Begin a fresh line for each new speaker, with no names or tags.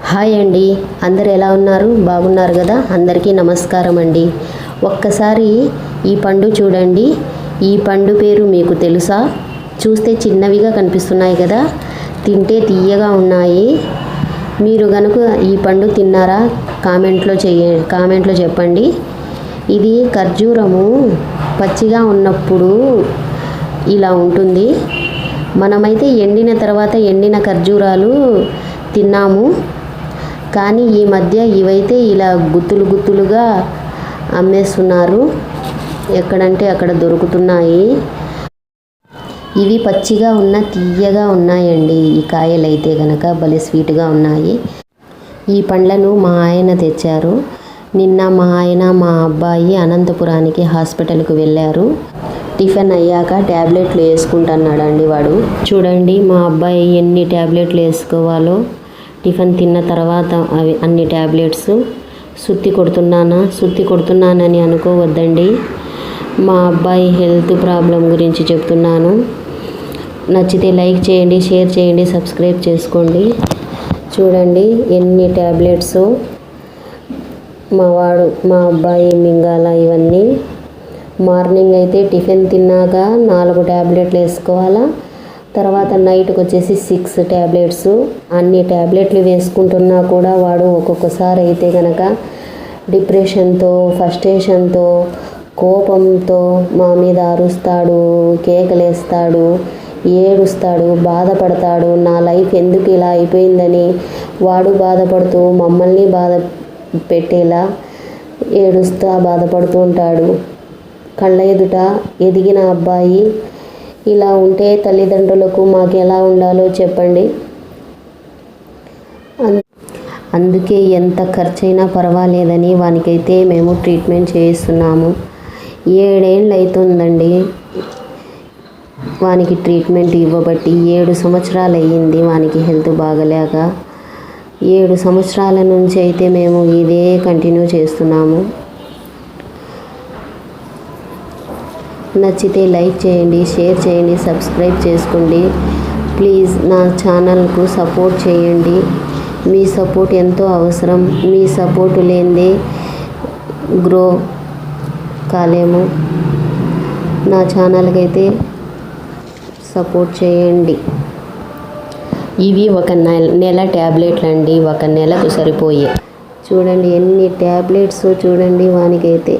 Hi అండి, అందరు ఎలా ఉన్నారు? బాగున్నారు కదా? అందరికీ నమస్కారం అండి. ఒక్కసారి ఈ పండు చూడండి. ఈ పండు పేరు మీకు తెలుసా? చూస్తే చిన్నవిగా కనిపిస్తున్నాయి కదా, తింటే తీయగా ఉన్నాయి. మీరు గనుక ఈ పండు తిన్నారా? కామెంట్లో చెప్పండి. ఇది ఖర్జూరము పచ్చిగా ఉన్నప్పుడు ఇలా ఉంటుంది. మనమైతే ఎండిన తర్వాత ఎండిన ఖర్జూరాలు తిన్నాము, కానీ ఈ మధ్య ఇవైతే ఇలా గుత్తులుగా అమ్మేస్తున్నారు. ఎక్కడంటే అక్కడ దొరుకుతున్నాయి. ఇవి పచ్చిగా ఉన్న తీయగా ఉన్నాయండి. ఈ కాయలు అయితే కనుక భలే స్వీట్గా ఉన్నాయి. ఈ పండ్లను మా ఆయన తెచ్చారు. నిన్న మా ఆయన మా అబ్బాయి అనంతపురానికి హాస్పిటల్కి వెళ్ళారు. టిఫిన్ అయ్యాక ట్యాబ్లెట్లు వేసుకుంటున్నాడండి వాడు. చూడండి మా అబ్బాయి ఎన్ని ట్యాబ్లెట్లు వేసుకోవాలో. టిఫిన్ తిన్న తర్వాత అవి అన్ని ట్యాబ్లెట్స్. సుత్తి కొడుతున్నానని అనుకోవద్దండి. మా అబ్బాయి హెల్త్ ప్రాబ్లం గురించి చెప్తున్నాను. నచ్చితే లైక్ చేయండి, షేర్ చేయండి, సబ్స్క్రైబ్ చేసుకోండి. చూడండి ఎన్ని ట్యాబ్లెట్స్ మా అబ్బాయి మింగాల. ఇవన్నీ మార్నింగ్ అయితే టిఫిన్ తిన్నాక 4 ట్యాబ్లెట్లు వేసుకోవాలా. తర్వాత నైట్కి వచ్చేసి 6 ట్యాబ్లెట్స్. అన్ని ట్యాబ్లెట్లు వేసుకుంటున్నా కూడా వాడు ఒక్కొక్కసారి అయితే కనుక డిప్రెషన్తో, ఫ్రస్ట్రేషన్తో, కోపంతో మా మీద అరుస్తాడు, కేకలేస్తాడు, ఏడుస్తాడు, బాధపడతాడు. నా లైఫ్ ఎందుకు ఇలా అయిపోయిందని వాడు బాధపడుతూ మమ్మల్ని బాధ పెట్టేలా ఏడుస్తూ బాధపడుతూ ఉంటాడు. కళ్ళ ఎదుట ఎదిగిన అబ్బాయి ఇలా ఉంటే తల్లిదండ్రులకు మాకు ఎలా ఉండాలో చెప్పండి. అందుకే ఎంత ఖర్చైనా పర్వాలేదని వానికైతే మేము ట్రీట్మెంట్ చేయిస్తున్నాము. 7 ఏళ్ళు అవుతుందండి వానికి ట్రీట్మెంట్ ఇవ్వబట్టి. 7 సంవత్సరాలు అయ్యింది వానికి హెల్త్ బాగలేక. 7 సంవత్సరాల నుంచి అయితే మేము ఇదే కంటిన్యూ చేస్తున్నాము. నచ్చితే లైక్ చేయండి, షేర్ చేయండి, సబ్స్క్రైబ్ చేసుకోండి. ప్లీజ్ నా ఛానల్కు సపోర్ట్ చేయండి. మీ సపోర్ట్ ఎంతో అవసరం. మీ సపోర్ట్ లేనిదే గ్రో కాలేము. నా ఛానల్కి అయితే సపోర్ట్ చేయండి. ఇవి ఒక నెల ట్యాబ్లెట్లు అండి. ఒక నెలకు సరిపోయే. చూడండి ఎన్ని ట్యాబ్లెట్స్ చూడండి వానికైతే.